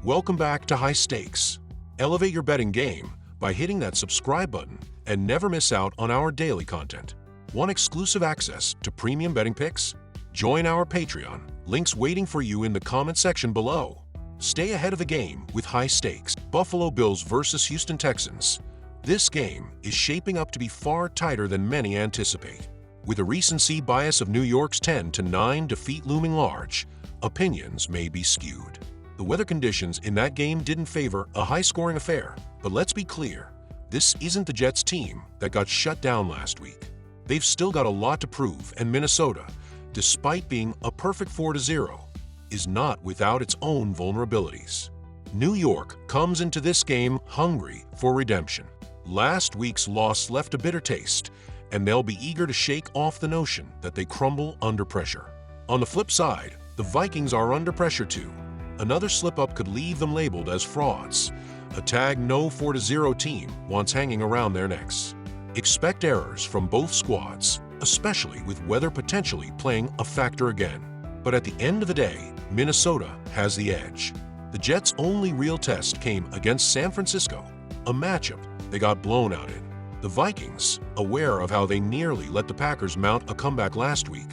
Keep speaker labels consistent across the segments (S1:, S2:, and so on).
S1: Welcome back to High Stakes. Elevate your betting game by hitting that subscribe button and never miss out on our daily content. Want exclusive access to premium betting picks? Join our Patreon. Links waiting for you in the comment section below. Stay ahead of the game with High Stakes. Buffalo Bills versus Houston Texans. This game is shaping up to be far tighter than many anticipate. With a recency bias of New York's 10-9 defeat looming large, opinions may be skewed. The weather conditions in that game didn't favor a high-scoring affair, but let's be clear, this isn't the Jets team that got shut down last week. They've still got a lot to prove, and Minnesota, despite being a perfect 4-0, is not without its own vulnerabilities. New York comes into this game hungry for redemption. Last week's loss left a bitter taste, and they'll be eager to shake off the notion that they crumble under pressure. On the flip side, the Vikings are under pressure too. Another slip-up could leave them labeled as frauds, a tag no 4-0 team wants hanging around their necks. Expect errors from both squads, especially with weather potentially playing a factor again. But at the end of the day, Minnesota has the edge. The Jets' only real test came against San Francisco, a matchup they got blown out in. The Vikings, aware of how they nearly let the Packers mount a comeback last week,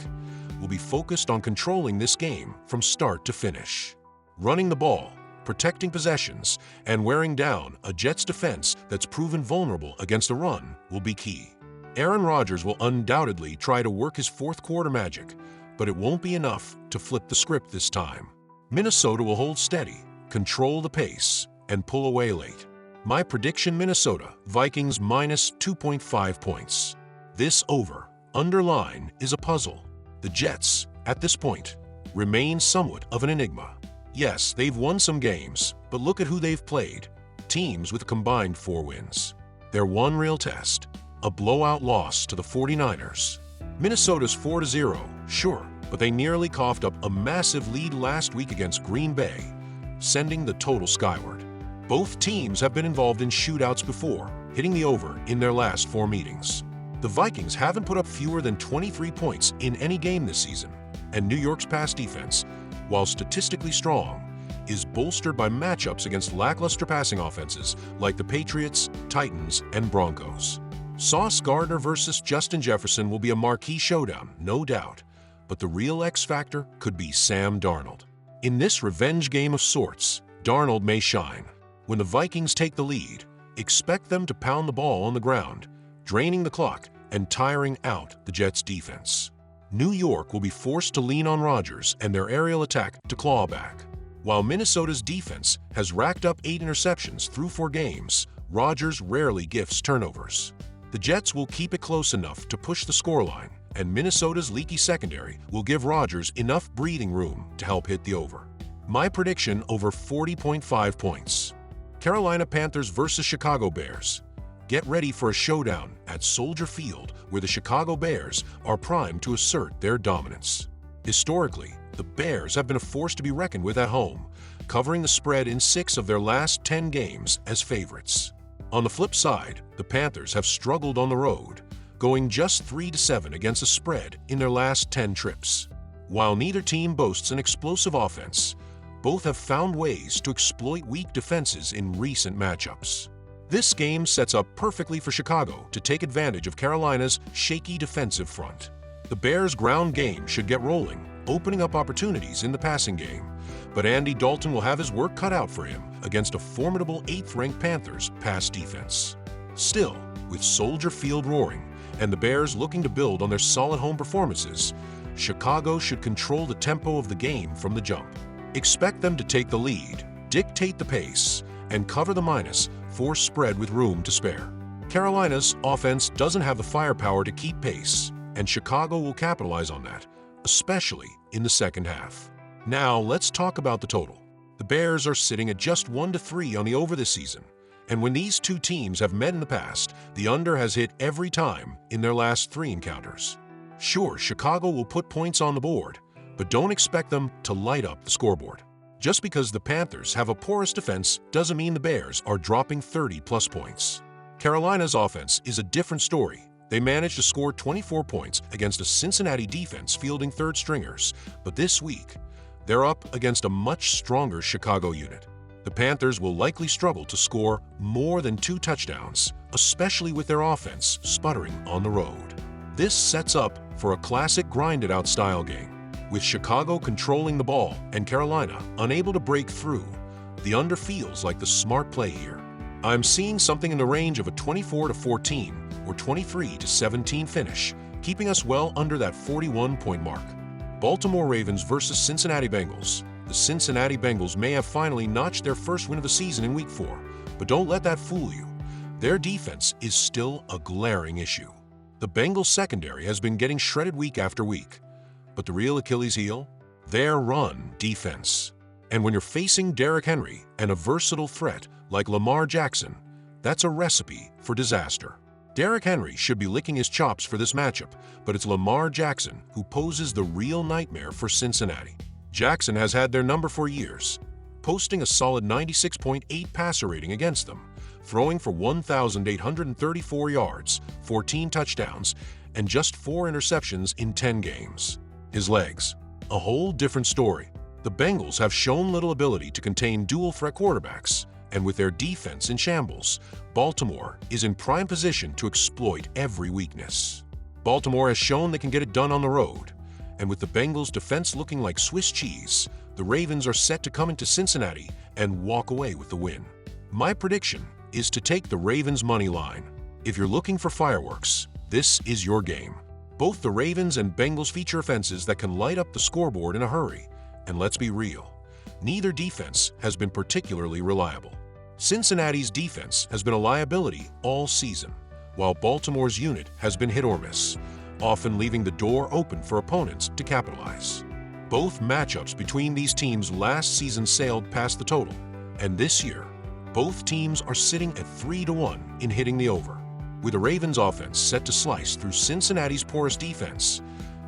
S1: will be focused on controlling this game from start to finish. Running the ball, protecting possessions, and wearing down a Jets defense that's proven vulnerable against the run will be key. Aaron Rodgers will undoubtedly try to work his fourth-quarter magic, but it won't be enough to flip the script this time. Minnesota will hold steady, control the pace, and pull away late. My prediction: Minnesota Vikings minus 2.5 points. This over-under line is a puzzle. The Jets, at this point, remain somewhat of an enigma. Yes, they've won some games, but look at who they've played. Teams with a combined 4 wins. Their one real test, a blowout loss to the 49ers. Minnesota's 4-0, sure, but they nearly coughed up a massive lead last week against Green Bay, sending the total skyward. Both teams have been involved in shootouts before, hitting the over in their last 4 meetings. The Vikings haven't put up fewer than 23 points in any game this season, and New York's pass defense, while statistically strong, is bolstered by matchups against lackluster passing offenses like the Patriots, Titans, and Broncos. Sauce Gardner versus Justin Jefferson will be a marquee showdown, no doubt, but the real X factor could be Sam Darnold. In this revenge game of sorts, Darnold may shine. When the Vikings take the lead, expect them to pound the ball on the ground, draining the clock and tiring out the Jets' defense. New York will be forced to lean on Rodgers and their aerial attack to claw back. While Minnesota's defense has racked up 8 interceptions through 4 games, Rodgers rarely gifts turnovers. The Jets will keep it close enough to push the scoreline, and Minnesota's leaky secondary will give Rodgers enough breathing room to help hit the over. My prediction: over 40.5 points. Carolina Panthers versus Chicago Bears. Get ready for a showdown at Soldier Field, where the Chicago Bears are primed to assert their dominance. Historically, the Bears have been a force to be reckoned with at home, covering the spread in 6 of their last 10 games as favorites. On the flip side, the Panthers have struggled on the road, going just 3-7 against the spread in their last 10 trips. While neither team boasts an explosive offense, both have found ways to exploit weak defenses in recent matchups. This game sets up perfectly for Chicago to take advantage of Carolina's shaky defensive front. The Bears' ground game should get rolling, opening up opportunities in the passing game, but Andy Dalton will have his work cut out for him against a formidable 8th-ranked Panthers pass defense. Still, with Soldier Field roaring and the Bears looking to build on their solid home performances, Chicago should control the tempo of the game from the jump. Expect them to take the lead, dictate the pace, and cover the -4 spread with room to spare. Carolina's offense doesn't have the firepower to keep pace, and Chicago will capitalize on that, especially in the second half. Now let's talk about the total. The Bears are sitting at just 1-3 on the over this season, and when these two teams have met in the past, the under has hit every time in their last 3 encounters. Sure, Chicago will put points on the board, but don't expect them to light up the scoreboard. Just because the Panthers have a porous defense doesn't mean the Bears are dropping 30-plus points. Carolina's offense is a different story. They managed to score 24 points against a Cincinnati defense fielding third stringers, but this week, they're up against a much stronger Chicago unit. The Panthers will likely struggle to score more than 2 touchdowns, especially with their offense sputtering on the road. This sets up for a classic grinded-out style game, with Chicago controlling the ball and Carolina unable to break through. The under feels like the smart play here. I'm seeing something in the range of a 24-14 or 23-17 finish, keeping us well under that 41-point mark. Baltimore Ravens versus Cincinnati Bengals. The Cincinnati Bengals may have finally notched their first win of the season in Week 4, but don't let that fool you. Their defense is still a glaring issue. The Bengals secondary has been getting shredded week after week, but the real Achilles heel? Their run defense. And when you're facing Derrick Henry and a versatile threat like Lamar Jackson, that's a recipe for disaster. Derrick Henry should be licking his chops for this matchup, but it's Lamar Jackson who poses the real nightmare for Cincinnati. Jackson has had their number for years, posting a solid 96.8 passer rating against them, throwing for 1,834 yards, 14 touchdowns, and just 4 interceptions in 10 games. His legs, a whole different story. The Bengals have shown little ability to contain dual-threat quarterbacks, and with their defense in shambles, Baltimore is in prime position to exploit every weakness. Baltimore has shown they can get it done on the road, and with the Bengals' defense looking like Swiss cheese, the Ravens are set to come into Cincinnati and walk away with the win. My prediction is to take the Ravens' money line. If you're looking for fireworks, this is your game. Both the Ravens and Bengals feature offenses that can light up the scoreboard in a hurry, and let's be real, neither defense has been particularly reliable. Cincinnati's defense has been a liability all season, while Baltimore's unit has been hit or miss, often leaving the door open for opponents to capitalize. Both matchups between these teams last season sailed past the total, and this year, both teams are sitting at 3-1 in hitting the over. With the Ravens' offense set to slice through Cincinnati's porous defense,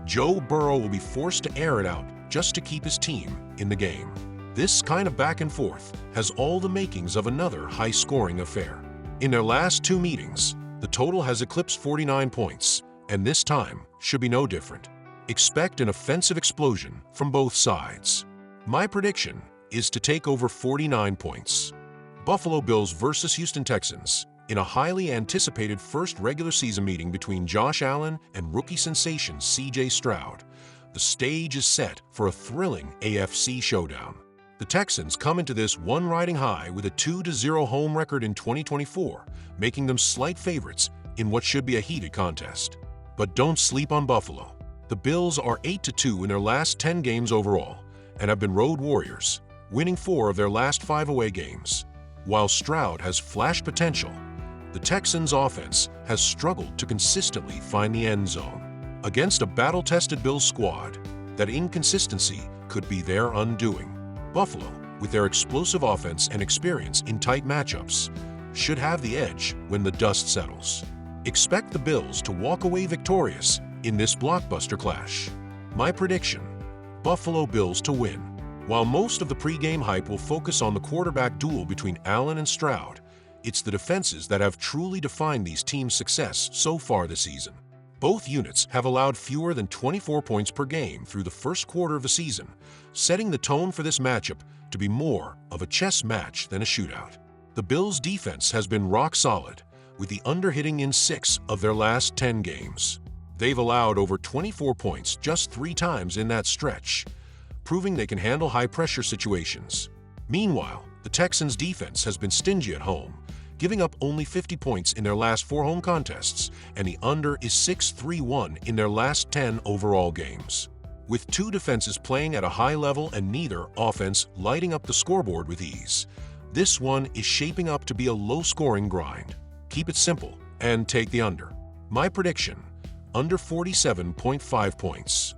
S1: Joe Burrow will be forced to air it out just to keep his team in the game. This kind of back and forth has all the makings of another high-scoring affair. In their last 2 meetings, the total has eclipsed 49 points, and this time should be no different. Expect an offensive explosion from both sides. My prediction is to take over 49 points. Buffalo Bills versus Houston Texans. In a highly anticipated first regular season meeting between Josh Allen and rookie sensation C.J. Stroud, the stage is set for a thrilling AFC showdown. The Texans come into this one riding high with a 2-0 home record in 2024, making them slight favorites in what should be a heated contest. But don't sleep on Buffalo. The Bills are 8-2 in their last 10 games overall and have been road warriors, winning 4 of their last 5 away games. While Stroud has flash potential, the Texans' offense has struggled to consistently find the end zone. Against a battle-tested Bills squad, that inconsistency could be their undoing. Buffalo, with their explosive offense and experience in tight matchups, should have the edge when the dust settles. Expect the Bills to walk away victorious in this blockbuster clash. My prediction: Buffalo Bills to win. While most of the pregame hype will focus on the quarterback duel between Allen and Stroud, it's the defenses that have truly defined these teams' success so far this season. Both units have allowed fewer than 24 points per game through the first quarter of the season, setting the tone for this matchup to be more of a chess match than a shootout. The Bills' defense has been rock solid, with the under hitting in 6 of their last 10 games. They've allowed over 24 points just 3 times in that stretch, proving they can handle high-pressure situations. Meanwhile, the Texans' defense has been stingy at home, giving up only 50 points in their last 4 home contests, and the under is 6-3-1 in their last 10 overall games. With 2 defenses playing at a high level and neither offense lighting up the scoreboard with ease, this one is shaping up to be a low-scoring grind. Keep it simple and take the under. My prediction: under 47.5 points.